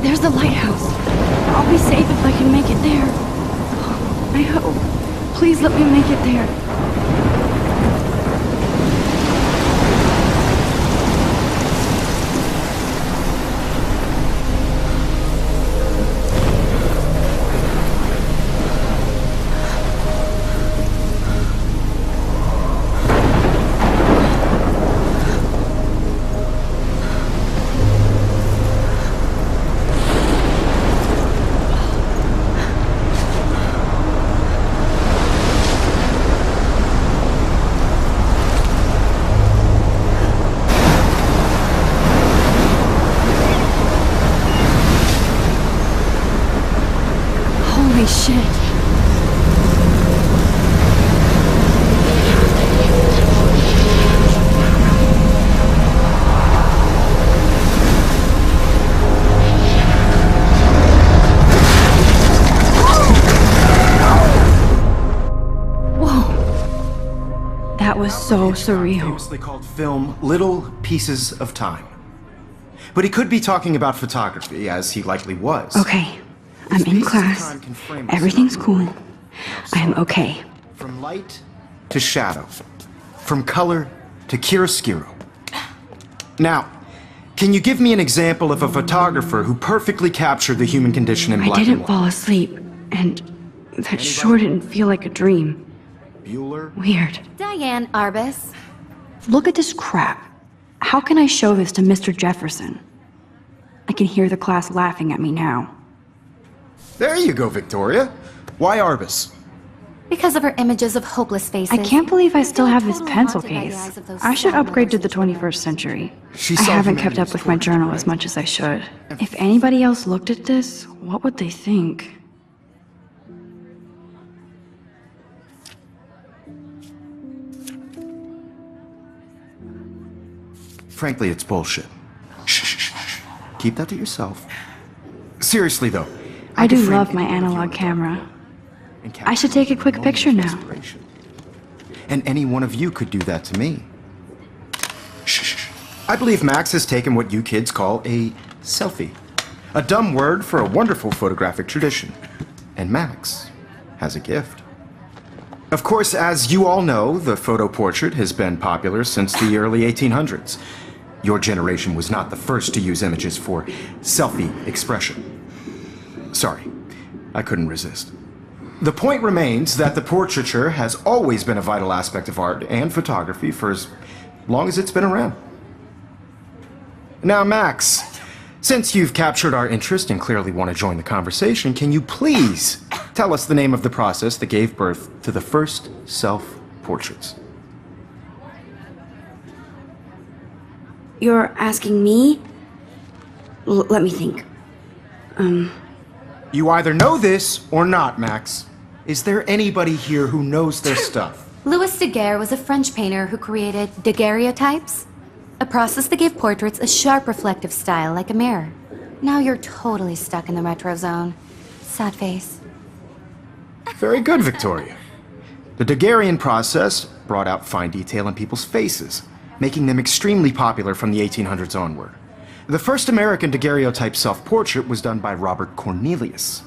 There's the lighthouse. I'll be safe if I can make it there. I hope. Please let me make it there. Holy shit. Whoa. That was so surreal. Famously called film Little Pieces of Time. But he could be talking about photography, as he likely was. Okay. I'm in class. Everything's cool. I'm okay. From light to shadow. From color to chiaroscuro. Now, can you give me an example of a photographer who perfectly captured the human condition in black and I didn't white? fall asleep, and that sure didn't feel like a dream. Bueller? Weird. Diane Arbus. Look at this crap. How can I show this to Mr. Jefferson? I can hear the class laughing at me now. There you go, Victoria. Why Arbus? Because of her images of hopeless faces. I can't believe I still have this Totally pencil haunted by the case. eyes of those I should sad upgrade to the mothers. 21st century. She I saw haven't kept humanity's up with my torture, journal right? as much as I should. If anybody else looked at this, what would they think? Frankly, it's bullshit. Shh, shh, shh, shh. Keep that to yourself. Seriously, though. I do could frame love my any of you analog in dark camera. and I should capture take a quick moments picture of now. inspiration. And any one of you could do that to me. Shh, shh, shh. I believe Max has taken what you kids call a selfie. A dumb word for a wonderful photographic tradition. And Max has a gift. Of course, as you all know, the photo portrait has been popular since the early 1800s. Your generation was not the first to use images for selfie expression. Sorry, I couldn't resist. The point remains that the portraiture has always been a vital aspect of art and photography for as long as it's been around. Now, Max, since you've captured our interest and clearly want to join the conversation, can you please tell us the name of the process that gave birth to the first self-portraits? You're asking me? Let me think. You either know this or not, Max. Is there anybody here who knows their stuff? Louis Daguerre was a French painter who created daguerreotypes, a process that gave portraits a sharp reflective style like a mirror. Now you're totally stuck in the retro zone. Sad face. Very good, Victoria. The Daguerrean process brought out fine detail in people's faces, making them extremely popular from the 1800s onward. The first American daguerreotype self-portrait was done by Robert Cornelius.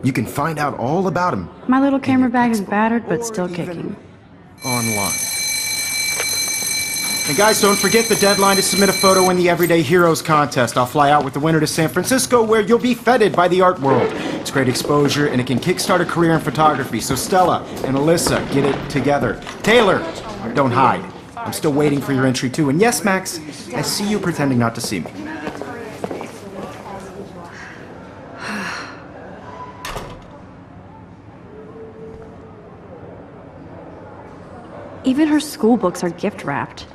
You can find out all about him My little camera bag is textbook battered, but or still even kicking. online. And guys, don't forget the deadline to submit a photo in the Everyday Heroes contest. I'll fly out with the winner to San Francisco, where you'll be feted by the art world. It's great exposure, and it can kickstart a career in photography. So Stella and Alyssa, get it together. Taylor, don't hide. I'm still waiting for your entry too. And yes, Max, I see you pretending not to see me. Even her school books are gift wrapped.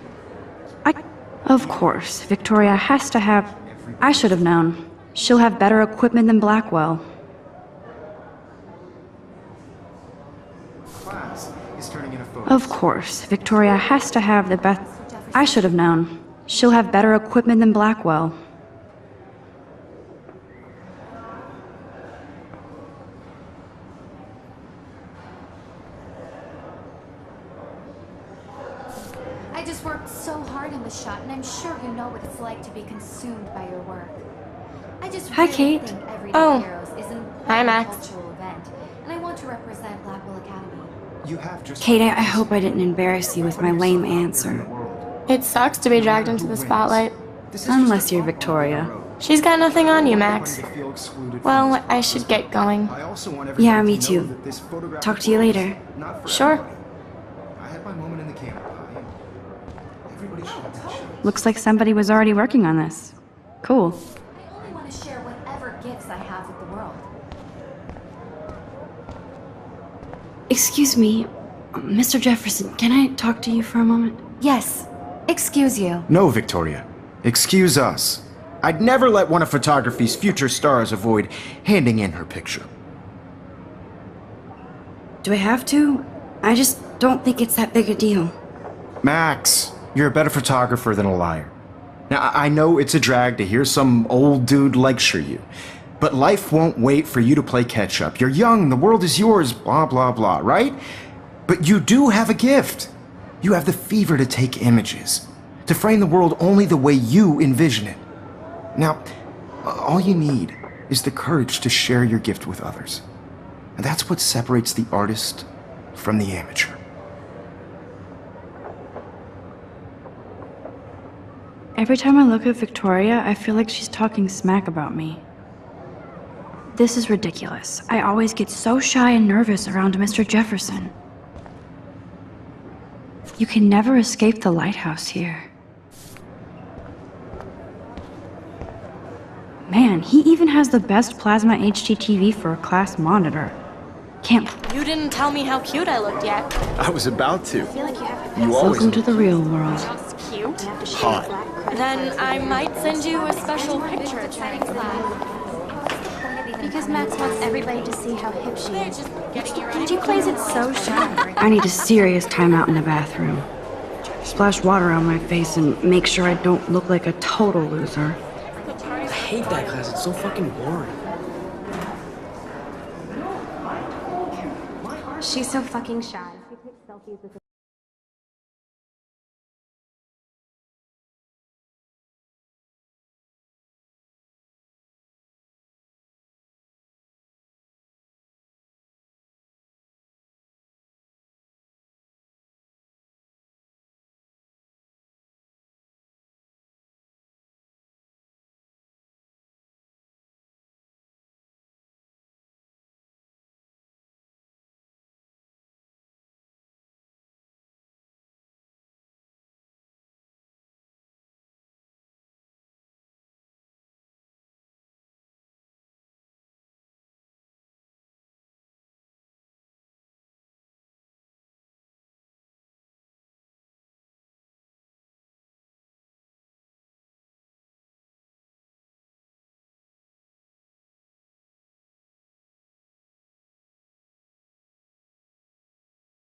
Of course, Victoria has to have... I should have known. She'll have better equipment than Blackwell. Class is turning in a photo. Of course, Victoria has to have the best... I should have known. She'll have better equipment than Blackwell. I just worked so hard on the shot, and I'm sure you know what it's like to be consumed by your work. I just Hi, really Kate. think Everyday Oh. Heroes is an Hi, important Max. cultural event, and I want to represent Blackwell Academy. You have just. Kate, I hope I didn't embarrass you with my lame answer. It sucks to be dragged into the spotlight. Unless you're Victoria. She's got nothing on you, Max. Well, I should get going. Yeah, me too. Talk to you later. Sure. I had my moment in the camera pie. Everybody should have that shot. Looks like somebody was already working on this. Cool. I only want to share whatever gifts I have with the world. Excuse me, Mr. Jefferson, can I talk to you for a moment? Yes. Excuse you. No, Victoria. Excuse us. I'd never let one of photography's future stars avoid handing in her picture. Do I have to? I just don't think it's that big a deal. Max, you're a better photographer than a liar. Now, I know it's a drag to hear some old dude lecture you, but life won't wait for you to play catch up. You're young, the world is yours, blah, blah, blah, right? But you do have a gift. You have the fever to take images, to frame the world only the way you envision it. Now, all you need is the courage to share your gift with others. And that's what separates the artist from the amateur. Every time I look at Victoria, I feel like she's talking smack about me. This is ridiculous. I always get so shy and nervous around Mr. Jefferson. You can never escape the lighthouse here. Man, he even has the best plasma HDTV for a class monitor. Can't. You didn't tell me how cute I looked yet. I was about to. You Welcome to the real world. That's cute. Hot. Then I might send you a special picture. Because Max wants everybody to see how hip she is. Getting you And she plays it so shy. I need a serious timeout in the bathroom. Splash water on my face and make sure I don't look like a total loser. I hate that class. It's so fucking boring. She's so fucking shy. She takes selfies with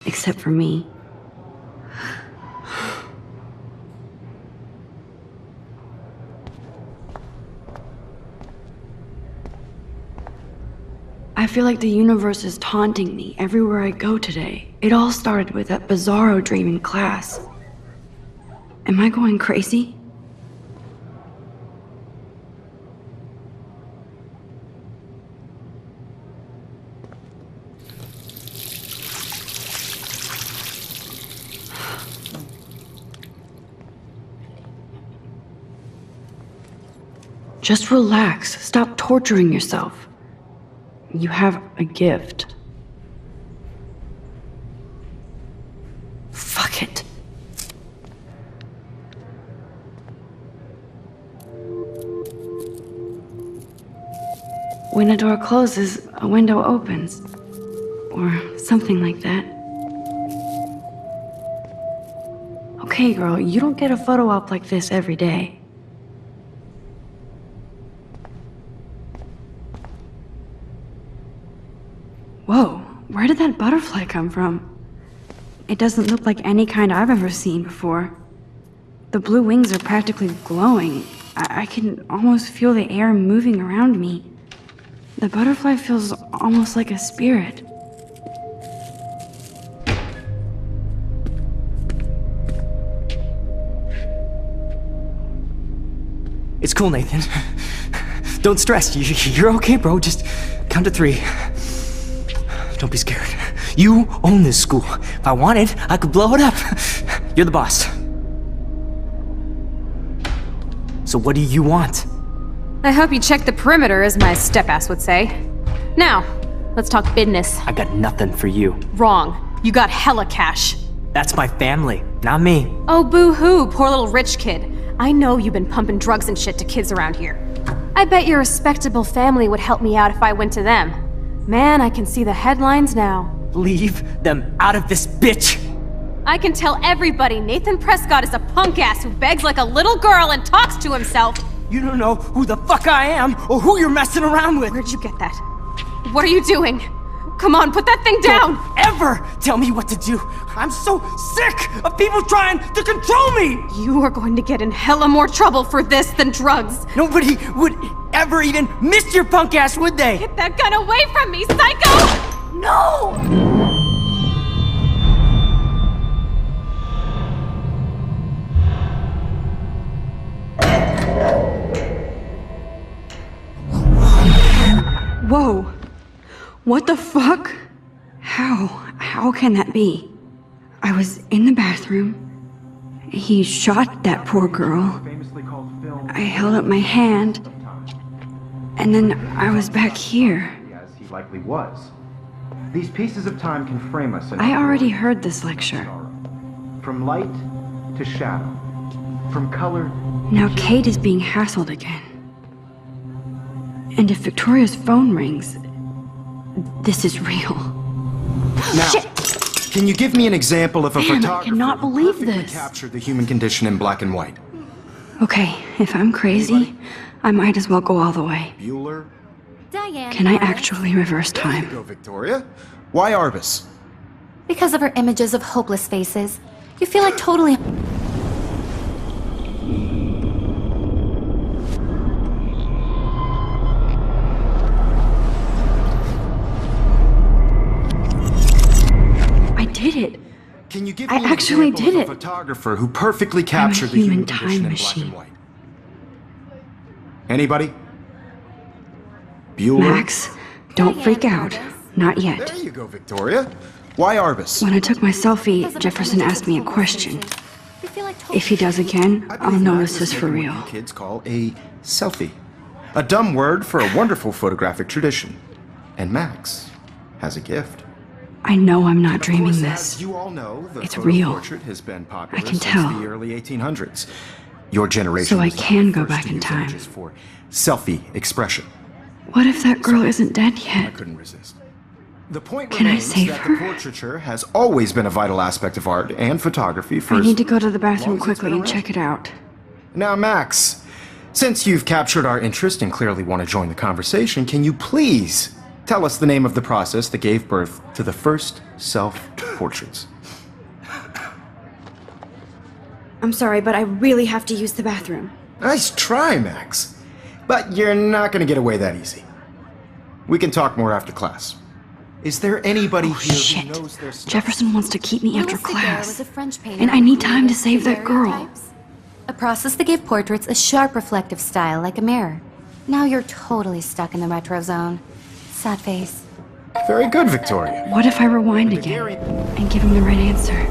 Except for me. I feel like the universe is taunting me everywhere I go today. It all started with that bizarro dream in class. Am I going crazy? Just relax. Stop torturing yourself. You have a gift. Fuck it. When a door closes, a window opens. Or something like that. Okay, girl, you don't get a photo op like this every day. Whoa, where did that butterfly come from? It doesn't look like any kind I've ever seen before. The blue wings are practically glowing. I can almost feel the air moving around me. The butterfly feels almost like a spirit. It's cool, Nathan. Don't stress. You're okay, bro. Just count to 3. Don't be scared. You own this school. If I wanted, I could blow it up. You're the boss. So what do you want? I hope you checked the perimeter, as my step-ass would say. Now, let's talk business. I got nothing for you. Wrong. You got hella cash. That's my family, not me. Oh, boo-hoo, poor little rich kid. I know you've been pumping drugs and shit to kids around here. I bet your respectable family would help me out if I went to them. Man, I can see the headlines now. Leave them out of this bitch! I can tell everybody Nathan Prescott is a punk ass who begs like a little girl and talks to himself. You don't know who the fuck I am or who you're messing around with. Where'd you get that? What are you doing? Come on, put that thing down! Don't ever tell me what to do! I'm so sick of people trying to control me! You are going to get in hella more trouble for this than drugs. Nobody would ever even miss your punk ass, would they? Get that gun away from me, psycho! No! Whoa. What the fuck? How can that be? I was in the bathroom. He shot that poor girl. I held up my hand. And then I was back here. As he likely was. These pieces of time can frame us in I already heard this lecture. from light to shadow, from color. Now Kate is being hassled again. And if Victoria's phone rings, this is real. Now, Shit! can you give me an example of a Man, I photographer cannot who believe perfectly this. captured the human condition in black and white? Okay, if I'm crazy, I might as well go all the way. Bueller? Diane. Can I Arbus. actually reverse There you time? go, Victoria. Why Arbus? Because of her images of hopeless faces, you feel like totally. I did it. Can you give I me an actually example did of a it. photographer who perfectly captured the human human time condition in machine. black and white? Anybody? Bueller? Max, don't freak out. Not yet. There you go, Victoria. Why Arbus? When I took my selfie, Jefferson asked me a question. You feel like totally. If he does again, I I'll believe know Max this has is for taken what real. you kids call a selfie. A dumb word for a wonderful photographic tradition. And Max has a gift. I know I'm not Of dreaming course, this. as you all know, the It's photo real. portrait has been popular I can since tell. the early 1800s. Your generation So I was the can go first back to in use time. images for selfie expression. What if that girl isn't dead I yet? couldn't resist. The point Can I remains save that her? the portraiture has always been a vital aspect of art and photography for I as need to go to the bathroom long as it's quickly been and around. check it out. Now, Max, since you've captured our interest and clearly want to join the conversation, can you please tell us the name of the process that gave birth to the first self-portraits? I'm sorry, but I really have to use the bathroom. Nice try, Max. But you're not going to get away that easy. We can talk more after class. Is there anybody here Shit. who knows their stuff? Jefferson wants to keep me after Louis Daguerre was class. a French painter And I who need time to created save that girl. daguerreotypes, a process that gave portraits a sharp reflective style like a mirror. Now you're totally stuck in the retro zone. Sad face. Very good, Victoria. What if I rewind again and give him the right answer?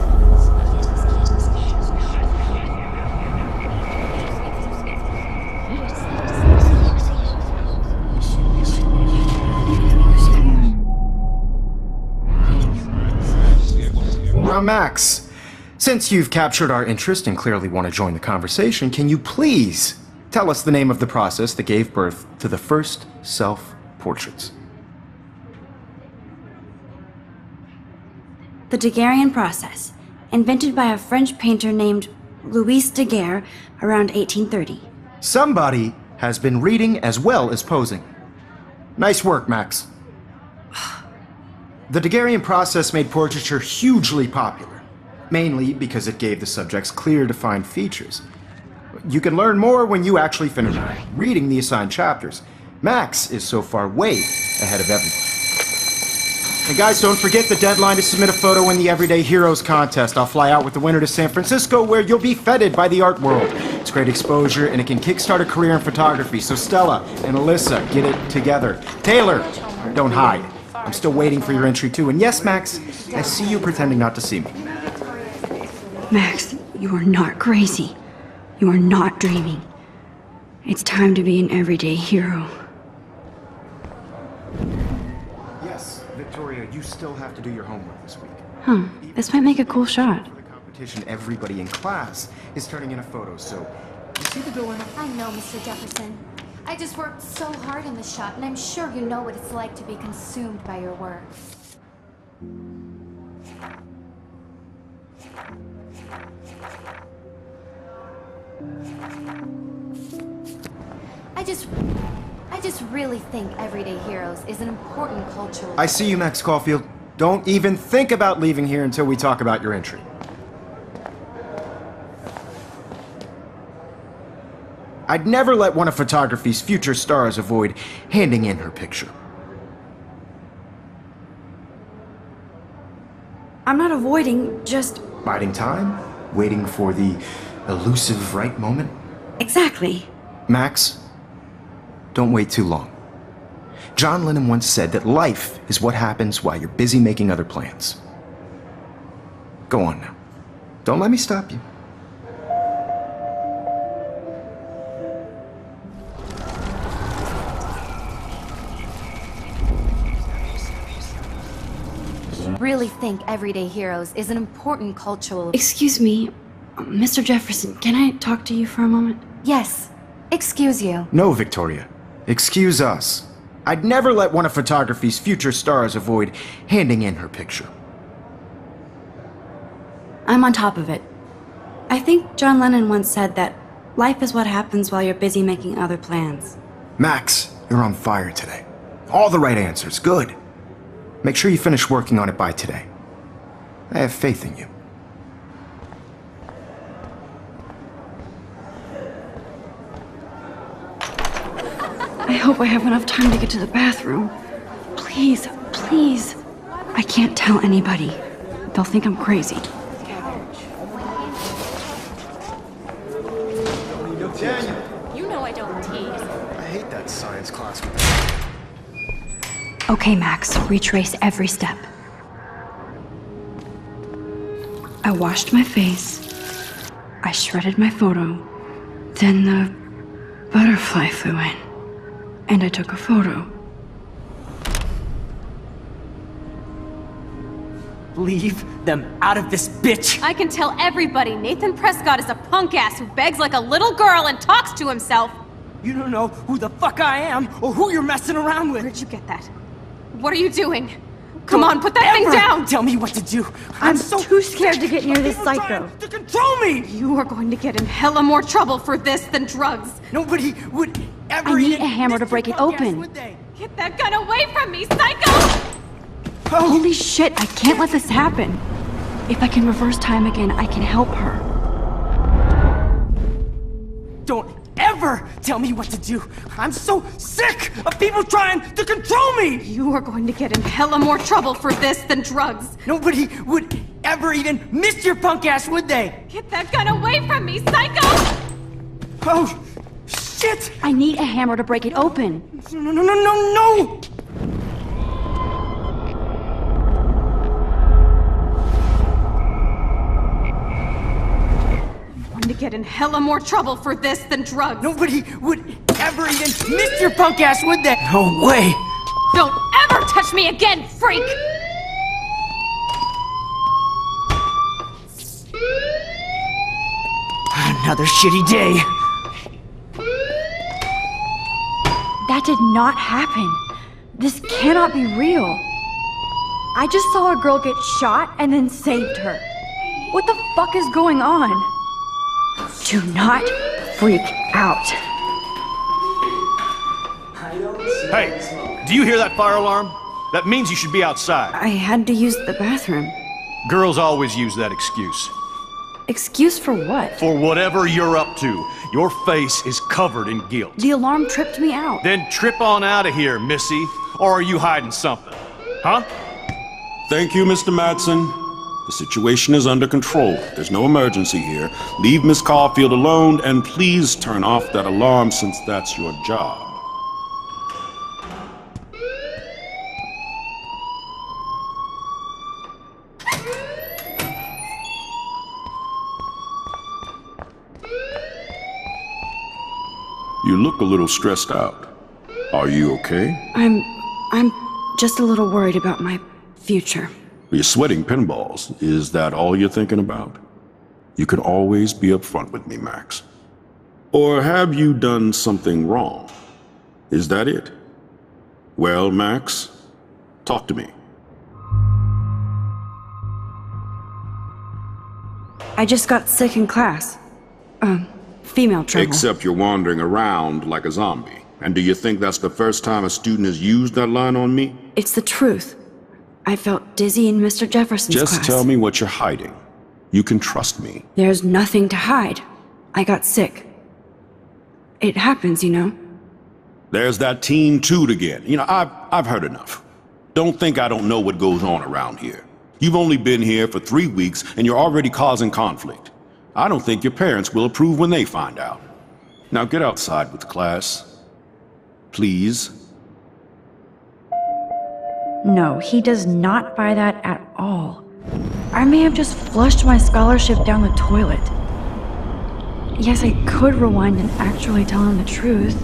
Now, Max, since you've captured our interest and clearly want to join the conversation, can you please tell us the name of the process that gave birth to the first self-portraits? The Daguerrean process, invented by a French painter named Louis Daguerre around 1830. Somebody has been reading as well as posing. Nice work, Max. The Daguerrean process made portraiture hugely popular, mainly because it gave the subjects clear, defined features. You can learn more when you actually finish reading the assigned chapters. Max is so far way ahead of everyone. And guys, don't forget the deadline to submit a photo in the Everyday Heroes contest. I'll fly out with the winner to San Francisco, where you'll be feted by the art world. It's great exposure, and it can kickstart a career in photography. So Stella and Alyssa, get it together. Taylor, don't hide. I'm still waiting for your entry too. And yes, Max, I see you pretending not to see me. Max, you are not crazy. You are not dreaming. It's time to be an everyday hero. Yes, Victoria, you still have to do your homework this week. Huh, this might make a cool shot. For the competition, everybody in class is turning in a photo, so you see the dilemma? I know, Mr. Jefferson. I just worked so hard in the shot, and I'm sure you know what it's like to be consumed by your work. I just really think Everyday Heroes is an important cultural... I see you, Max Caulfield. Don't even think about leaving here until we talk about your entry. I'd never let one of photography's future stars avoid handing in her picture. I'm not avoiding, just... Biding time? Waiting for the elusive right moment? Exactly. Max, don't wait too long. John Lennon once said that life is what happens while you're busy making other plans. Go on now. Don't let me stop you. Really think Everyday Heroes is an important cultural... Excuse me, Mr. Jefferson, can I talk to you for a moment? Yes. Excuse you. No, Victoria. Excuse us. I'd never let one of photography's future stars avoid handing in her picture. I'm on top of it. I think John Lennon once said that life is what happens while you're busy making other plans. Max, you're on fire today. All the right answers. Good. Make sure you finish working on it by today. I have faith in you. I hope I have enough time to get to the bathroom. Please, please. I can't tell anybody. They'll think I'm crazy. Daniel! You know I don't tease. I hate that science class. Okay, Max, retrace every step. I washed my face. I shredded my photo. Then the butterfly flew in. And I took a photo. Leave them out of this bitch! I can tell everybody Nathan Prescott is a punk ass who begs like a little girl and talks to himself. You don't know who the fuck I am or who you're messing around with! Where'd you get that? What are you doing? Come on, put that thing down! Tell me what to do! I'm so too scared to get near this People psycho. trying to control me! You are going to get in hella more trouble for this than drugs. Nobody would ever I need even a hammer to miss break your it podcast, open. would they? Get that gun away from me, psycho! Holy shit, I can't let this happen. If I can reverse time again, I can help her. Don't ever tell me what to do! I'm so sick of people trying to control me! You are going to get in hella more trouble for this than drugs. Nobody would ever even miss your punk ass, would they? Get that gun away from me, psycho! Oh, shit! I need a hammer to break it open. No! Going to get in hella more trouble for this than drugs. Nobody would ever even miss your punk ass, would they? No way! Don't ever touch me again, freak! Another shitty day. That did not happen. This cannot be real. I just saw a girl get shot and then saved her. What the fuck is going on? Do not freak out. Hey, do you hear that fire alarm? That means you should be outside. I had to use the bathroom. Girls always use that excuse. Excuse for what? For whatever you're up to, your face is covered in guilt. The alarm tripped me out. Then trip on out of here, Missy. Or are you hiding something? Huh? Thank you, Mr. Madsen. The situation is under control. There's no emergency here. Leave Miss Caulfield alone, and please turn off that alarm since that's your job. You look a little stressed out. Are you okay? I'm just a little worried about my future. You're sweating pinballs. Is that all you're thinking about? You can always be upfront with me, Max. Or have you done something wrong? Is that it? Well, Max, talk to me. I just got sick in class. Female trouble. Except you're wandering around like a zombie. And do you think that's the first time a student has used that line on me? It's the truth. I felt dizzy in Mr. Jefferson's class. Just tell me what you're hiding. You can trust me. There's nothing to hide. I got sick. It happens, you know. There's that teen toot again. You know, I've heard enough. Don't think I don't know what goes on around here. You've only been here for 3 weeks and you're already causing conflict. I don't think your parents will approve when they find out. Now get outside with the class. Please. No, he does not buy that at all. I may have just flushed my scholarship down the toilet. Yes, I could rewind and actually tell him the truth.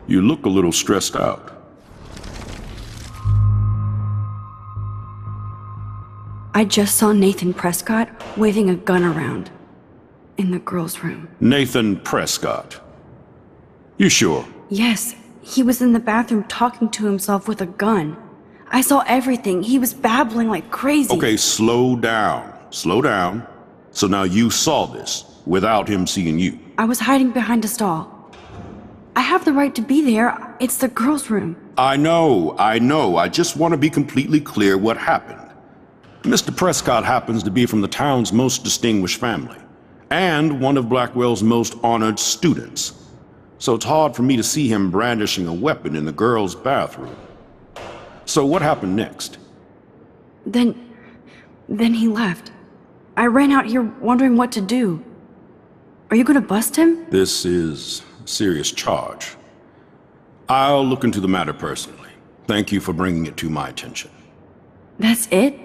You look a little stressed out. I just saw Nathan Prescott waving a gun around in the girls' room. Nathan Prescott. You sure? Yes, he was in the bathroom talking to himself with a gun. I saw everything. He was babbling like crazy. Okay, slow down. Slow down. So now you saw this without him seeing you. I was hiding behind a stall. I have the right to be there. It's the girls' room. I know. I just want to be completely clear what happened. Mr. Prescott happens to be from the town's most distinguished family, and one of Blackwell's most honored students. So it's hard for me to see him brandishing a weapon in the girls' bathroom. So what happened next? Then he left. I ran out here wondering what to do. Are you gonna bust him? This is a serious charge. I'll look into the matter personally. Thank you for bringing it to my attention. That's it?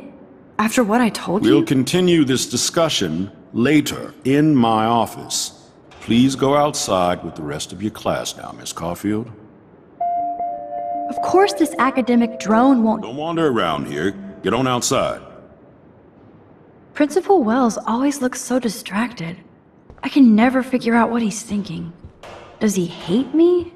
After what I told you? We'll continue this discussion later in my office. Please go outside with the rest of your class now, Miss Caulfield. Of course this academic drone won't... Don't wander around here. Get on outside. Principal Wells always looks so distracted. I can never figure out what he's thinking. Does he hate me?